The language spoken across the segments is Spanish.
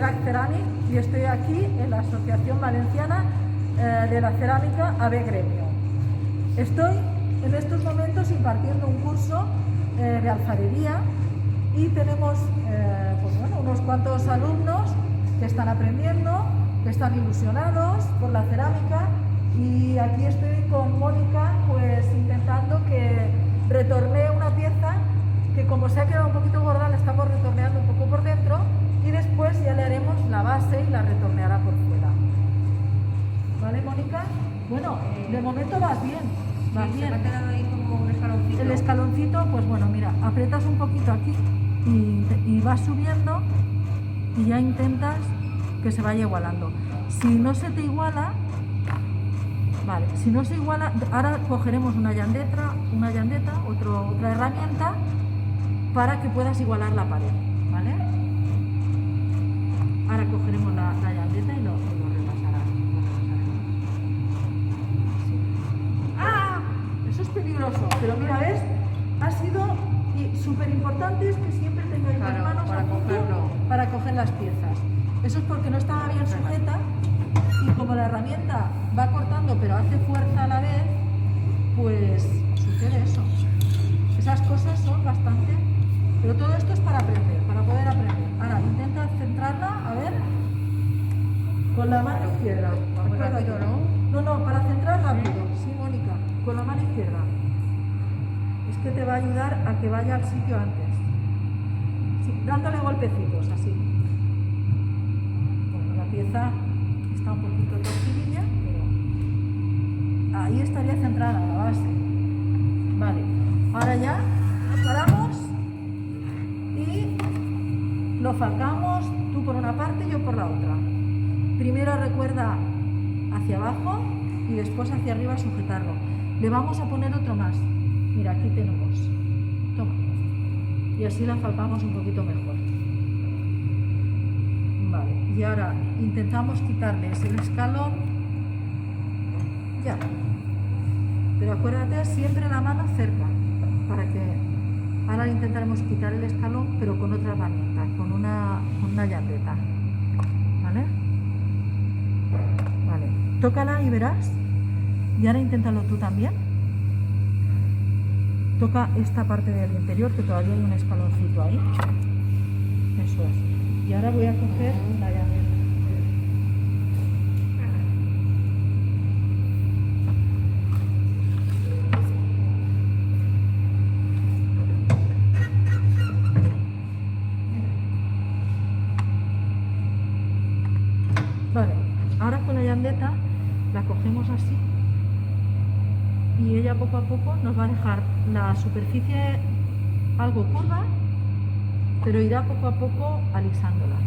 Drac Ceramic y estoy aquí en la Asociación Valenciana de la Cerámica AB Gremio. Estoy en estos momentos impartiendo un curso de alfarería y tenemos pues bueno, unos cuantos alumnos que están aprendiendo, que están ilusionados por la cerámica, y aquí estoy con Mónica pues intentando que retornee una pieza que, como se ha quedado un poquito gorda, la estamos retorneando un poco por dentro y después ya le haremos la base y la retorneará por fuera. ¿Vale, Mónica? Bueno, de momento vas bien. Vas bien. Se me ha quedado ahí como un escaloncito. El escaloncito, pues bueno, mira, aprietas un poquito aquí y vas subiendo y ya intentas que se vaya igualando. Si no se te iguala, vale, si no se iguala, ahora cogeremos una llanteta, otra herramienta para que puedas igualar la pared, ¿vale? Ahora cogeremos la llanteta y lo repasarás. Sí. ¡Ah! Eso es peligroso, pero mira, ¿ves? Ha sido súper importante es que siempre tengáis las manos para cogerlo, para coger las piezas. Eso es porque no estaba bien sujeta y como la herramienta va cortando pero hace fuerza a la vez, pues sucede eso. Esas cosas son bastante... Pero todo esto es para aprender, para poder aprender. Ahora, intenta centrarla, a ver, con la mano izquierda. Va muy rápido, ¿no? No, para centrar rápido. Sí, Mónica, con la mano izquierda. Es que te va a ayudar a que vaya al sitio antes. Sí, dándole golpecitos, así. Bueno, la pieza está un poquito torcidilla, pero ahí estaría centrada la base. Vale, ahora ya nos paramos y lo falcamos, tú por una parte y yo por la otra. Primero recuerda hacia abajo y después hacia arriba sujetarlo. Le vamos a poner otro más. Mira, aquí tenemos. Toma. Y así la falcamos un poquito mejor. Vale, y ahora intentamos quitarles el escalón. Ya. Pero acuérdate, siempre la mano cerca, para que... Ahora intentaremos quitar el escalón, pero con otra herramienta, con una llanteta. ¿Vale? Vale. Tócala y verás. Y ahora inténtalo tú también. Toca esta parte del interior, que todavía hay un escaloncito ahí. Eso es. Y ahora voy a coger la llanteta. Vale, ahora con la llanteta la cogemos así y ella poco a poco nos va a dejar la superficie algo curva, pero irá poco a poco alisándola.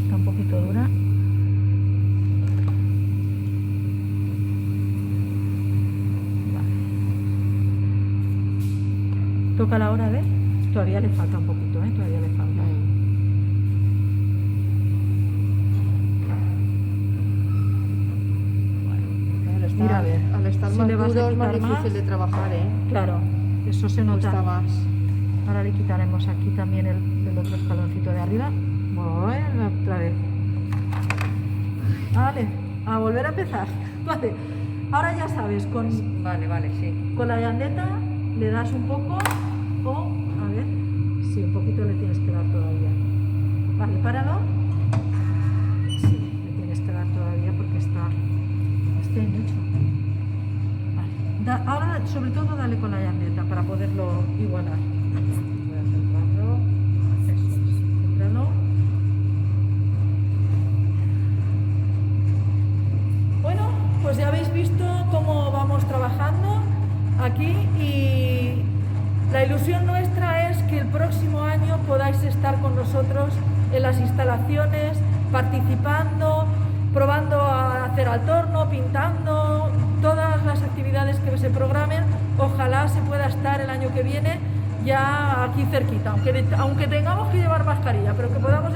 Está un poquito dura. Vale. Toca la hora, ¿ves? Todavía le falta un poquito, todavía le falta. Mira, a ver, al estar si más le vas a duro es más quitar difícil de trabajar, ¿eh? Claro, eso se nota. Cuesta más. Ahora le quitaremos aquí también el otro escaloncito de arriba. Bueno, otra vez. Vale, a volver a empezar. Vale, ahora ya sabes, Vale, sí. con la llanteta le das un poco o, a ver, sí, un poquito le tienes que dar todavía. Vale, páralo. Sí, le tienes que dar todavía porque está mucho. Vale. Ahora, sobre todo, dale con la llanteta para poderlo igualar. Voy a centrarlo. Eso es. Céntralo. Bueno, pues ya habéis visto cómo vamos trabajando aquí y la ilusión nuestra es que el próximo año podáis estar con nosotros en las instalaciones, participando, probando a hacer al torno, pintando, todas las actividades que se programen. Ojalá se pueda estar el año que viene ya aquí cerquita, aunque tengamos que llevar mascarilla, pero que podamos